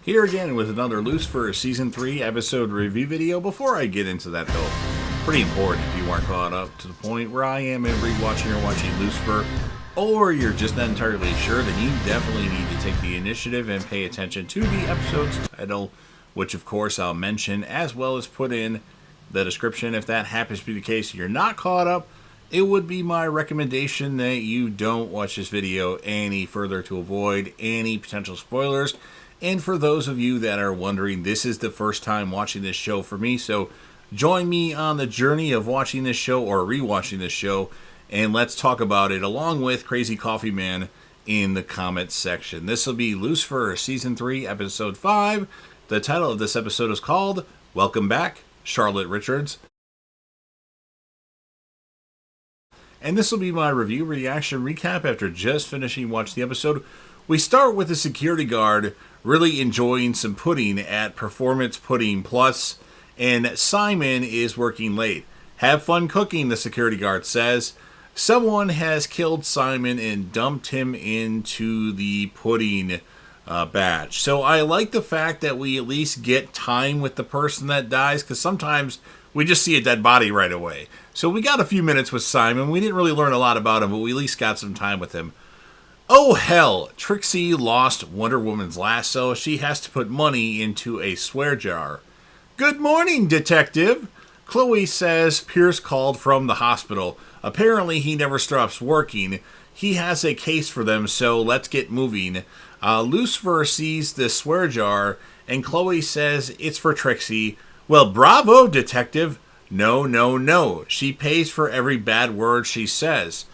Here again with another Lucifer Season 3 episode review video. Before I get into that though, pretty important if you aren't caught up to the point where I am in rewatching or watching Lucifer, or you're just not entirely sure, then you definitely need to take the initiative and pay attention to the episode's title, which of course I'll mention, as well as put in the description. If that happens to be the case and you're not caught up, it would be my recommendation that you don't watch this video any further to avoid any potential spoilers. And for those of you that are wondering, this is the first time watching this show for me, so join me on the journey of watching this show or rewatching this show, and let's talk about it along with Crazy Coffee Man in the comments section. This will be Lucifer Season 3, Episode 5. The title of this episode is called Welcome Back, Charlotte Richards. And this will be my review, reaction, recap after just finishing watching the episode. We start with the security guard really enjoying some pudding at Performance Pudding Plus, and Simon is working late. Have fun cooking, the security guard says. Someone has killed Simon and dumped him into the pudding batch. So I like the fact that we at least get time with the person that dies, because sometimes we just see a dead body right away. So we got a few minutes with Simon. We didn't really learn a lot about him, but we at least got some time with him. Oh hell, Trixie lost Wonder Woman's lasso. She has to put money into a swear jar. Good morning, detective. Chloe says Pierce called from the hospital. Apparently he never stops working. He has a case for them, so let's get moving. Lucifer sees the swear jar, and Chloe says it's for Trixie. Well, bravo, detective. No, no, no. She pays for every bad word she says.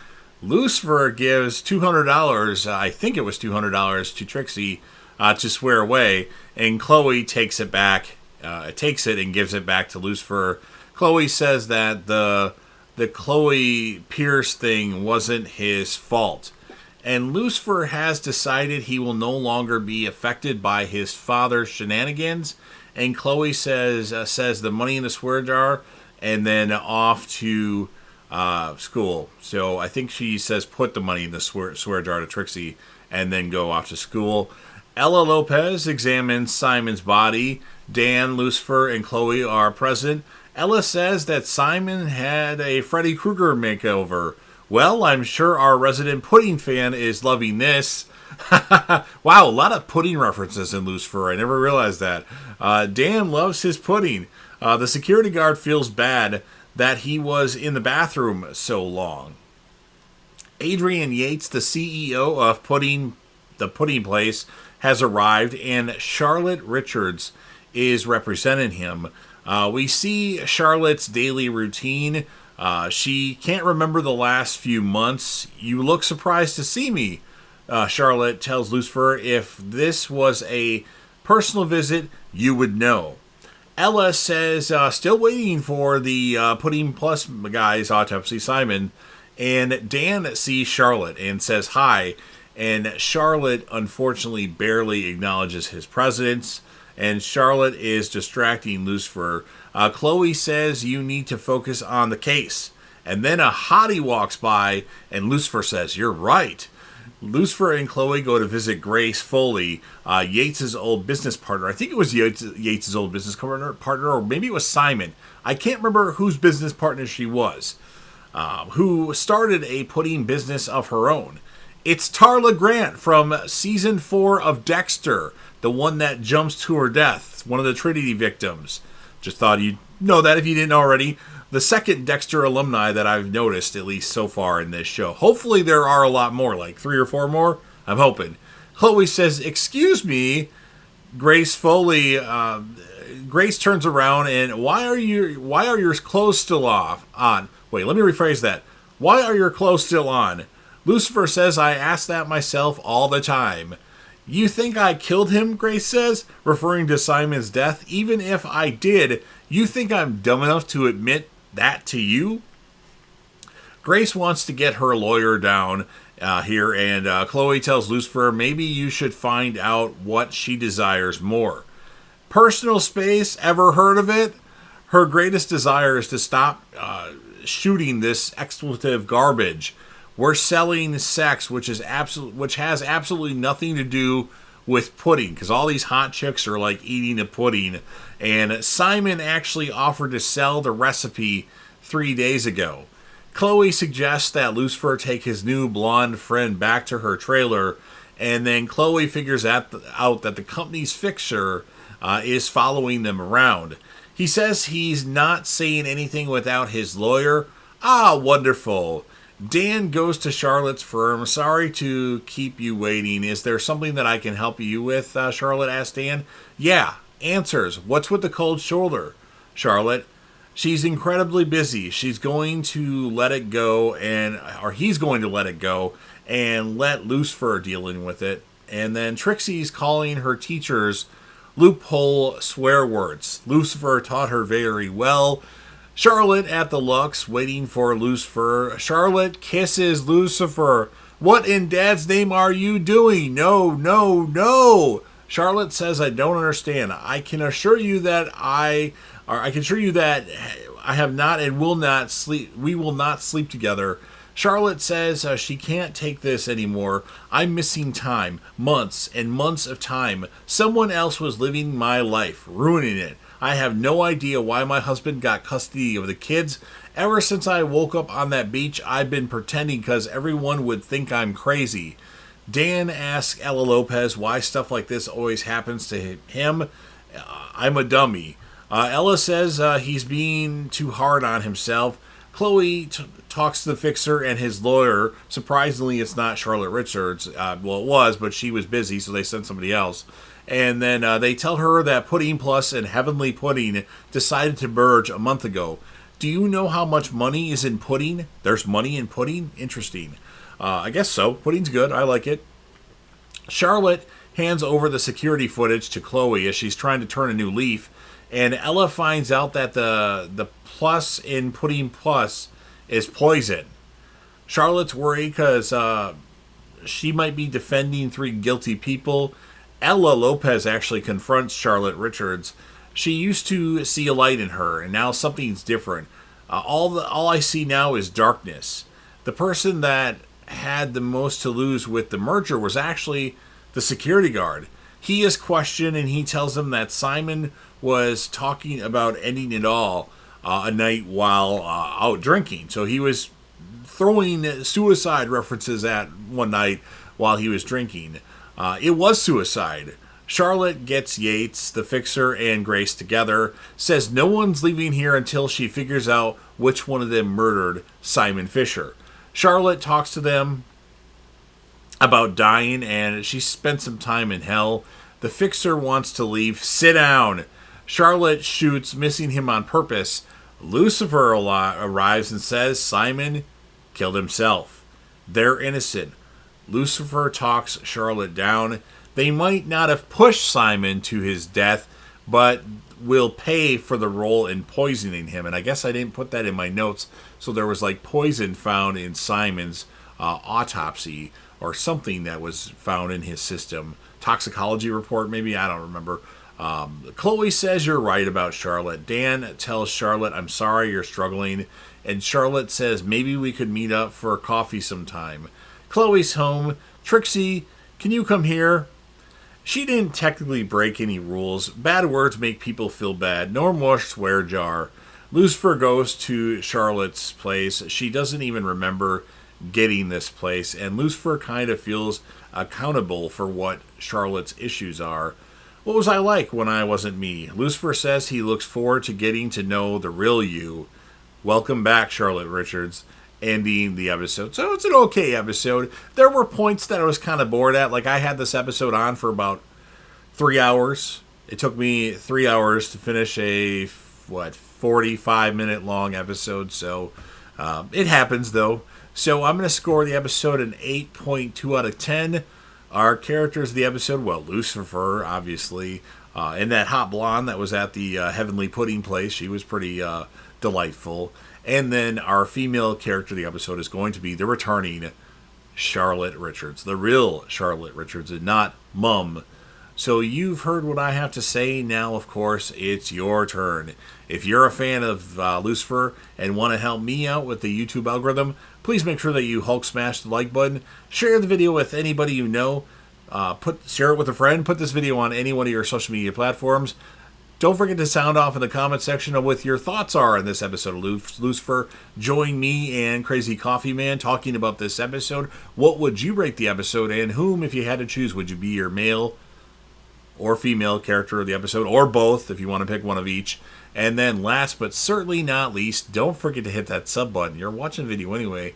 Lucifer gives $200, I think it was $200, to Trixie to swear away, and Chloe takes it back, takes it and gives it back to Lucifer. Chloe says that the Chloe Pierce thing wasn't his fault, and Lucifer has decided he will no longer be affected by his father's shenanigans, and Chloe says the money in the swear jar, and then off to school. So I think she says put the money in the swear jar to Trixie and then go off to school. Ella Lopez examines Simon's body. Dan, Lucifer, and Chloe are present. Ella says that Simon had a Freddy Krueger makeover. Well, I'm sure our resident pudding fan is loving this. Wow, a lot of pudding references in Lucifer. I never realized that. Dan loves his pudding. The security guard feels bad that he was in the bathroom so long. Adrian Yates, the CEO of the pudding place, has arrived, and Charlotte Richards is representing him. We see Charlotte's daily routine. She can't remember the last few months. You look surprised to see me, Charlotte tells Lucifer. If this was a personal visit, you would know. Ella says, still waiting for the Pudding Plus guy's autopsy, Simon. And Dan sees Charlotte and says hi. And Charlotte, unfortunately, barely acknowledges his presence. And Charlotte is distracting Lucifer. Chloe says, you need to focus on the case. And then a hottie walks by, and Lucifer says, you're right. Lucifer and Chloe go to visit Grace Foley, Yates' old business partner. I think it was Yates' old business partner, or maybe it was Simon. I can't remember whose business partner she was, who started a pudding business of her own. It's Tarla Grant from Season 4 of Dexter, the one that jumps to her death, one of the Trinity victims. Just thought you'd know that if you didn't already. The second Dexter alumni that I've noticed, at least so far in this show. Hopefully there are a lot more, like 3 or 4 more. I'm hoping. Chloe says, excuse me, Grace Foley. Grace turns around and why are your clothes still on? Wait, let me rephrase that. Why are your clothes still on? Lucifer says, I ask that myself all the time. You think I killed him, Grace says, referring to Simon's death. Even if I did, you think I'm dumb enough to admit that to you? Grace wants to get her lawyer down here, and Chloe tells Lucifer maybe you should find out what she desires more. Personal space, ever heard of it? Her greatest desire is to stop shooting this expletive garbage. We're selling sex, which has absolutely nothing to do with pudding, because all these hot chicks are like eating a pudding. And Simon actually offered to sell the recipe 3 days ago. Chloe suggests that Lucifer take his new blonde friend back to her trailer, and then Chloe figures out that the company's fixer is following them around. He says he's not saying anything without his lawyer. Ah, wonderful. Dan goes to Charlotte's firm. Sorry to keep you waiting. Is there something that I can help you with? Charlotte asked Dan. Yeah. Answers. What's with the cold shoulder? Charlotte. She's incredibly busy. She's going to let it go, or he's going to let it go and let Lucifer dealing with it. And then Trixie's calling her teachers loophole swear words. Lucifer taught her very well. Charlotte at the Lux, waiting for Lucifer. Charlotte kisses Lucifer. What in Dad's name are you doing? No, no, no. Charlotte says, I don't understand. I can assure you that I have not and will not sleep. We will not sleep together. Charlotte says she can't take this anymore. I'm missing time. Months and months of time. Someone else was living my life, ruining it. I have no idea why my husband got custody of the kids. Ever since I woke up on that beach, I've been pretending because everyone would think I'm crazy. Dan asks Ella Lopez why stuff like this always happens to him. I'm a dummy. Ella says he's being too hard on himself. Chloe talks to the fixer and his lawyer. Surprisingly, it's not Charlotte Richards. Well, it was, but she was busy, so they sent somebody else. And then they tell her that Pudding Plus and Heavenly Pudding decided to merge a month ago. Do you know how much money is in pudding? There's money in pudding? Interesting. I guess so. Pudding's good. I like it. Charlotte hands over the security footage to Chloe as she's trying to turn a new leaf. And Ella finds out that the plus in Pudding Plus is poison. Charlotte's worried because she might be defending 3 guilty people. Ella Lopez actually confronts Charlotte Richards. She used to see a light in her, and now something's different. All I see now is darkness. The person that had the most to lose with the merger was actually the security guard. He is questioned, and he tells them that Simon was talking about ending it all a night while out drinking. So he was throwing suicide references at one night while he was drinking. It was suicide. Charlotte gets Yates, the fixer, and Grace together, says no one's leaving here until she figures out which one of them murdered Simon Fisher. Charlotte talks to them about dying, and she spent some time in hell. The fixer wants to leave. Sit down. Charlotte shoots, missing him on purpose. Lucifer arrives and says Simon killed himself. They're innocent. Lucifer talks Charlotte down. They might not have pushed Simon to his death, but will pay for the role in poisoning him. And I guess I didn't put that in my notes. So there was like poison found in Simon's autopsy or something that was found in his system. Toxicology report, maybe? I don't remember. Chloe says you're right about Charlotte. Dan tells Charlotte, I'm sorry you're struggling. And Charlotte says maybe we could meet up for coffee sometime. Chloe's home. Trixie, can you come here? She didn't technically break any rules. Bad words make people feel bad. No more swear jar. Lucifer goes to Charlotte's place. She doesn't even remember getting this place. And Lucifer kind of feels accountable for what Charlotte's issues are. What was I like when I wasn't me? Lucifer says he looks forward to getting to know the real you. Welcome back, Charlotte Richards. Ending the episode. So it's an okay episode. There were points that I was kind of bored at. Like I had this episode on for about 3 hours. It took me 3 hours to finish a 45-minute long episode. So it happens though. So I'm going to score the episode an 8.2 out of 10. Our characters of the episode, well, Lucifer, obviously, and that hot blonde that was at the Heavenly Pudding place. She was pretty delightful. And then our female character of the episode is going to be the returning Charlotte Richards, the real Charlotte Richards, and not Mum. So you've heard what I have to say. Now, of course, it's your turn. If you're a fan of Lucifer and want to help me out with the YouTube algorithm, please make sure that you Hulk smash the like button, share the video with anybody you know, Share it with a friend. Put this video on any one of your social media platforms. Don't forget to sound off in the comment section of what your thoughts are on this episode of Lucifer. Join me and Crazy Coffee Man talking about this episode. What would you rate the episode, and whom, if you had to choose, would you be your male or female character of the episode, or both if you want to pick one of each? And then last but certainly not least, don't forget to hit that sub button. You're watching the video anyway.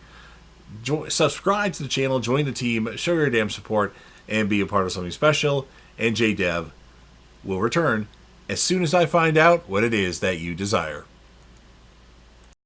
Subscribe to the channel, join the team, show your damn support, and be a part of something special. And JDev will return as soon as I find out what it is that you desire.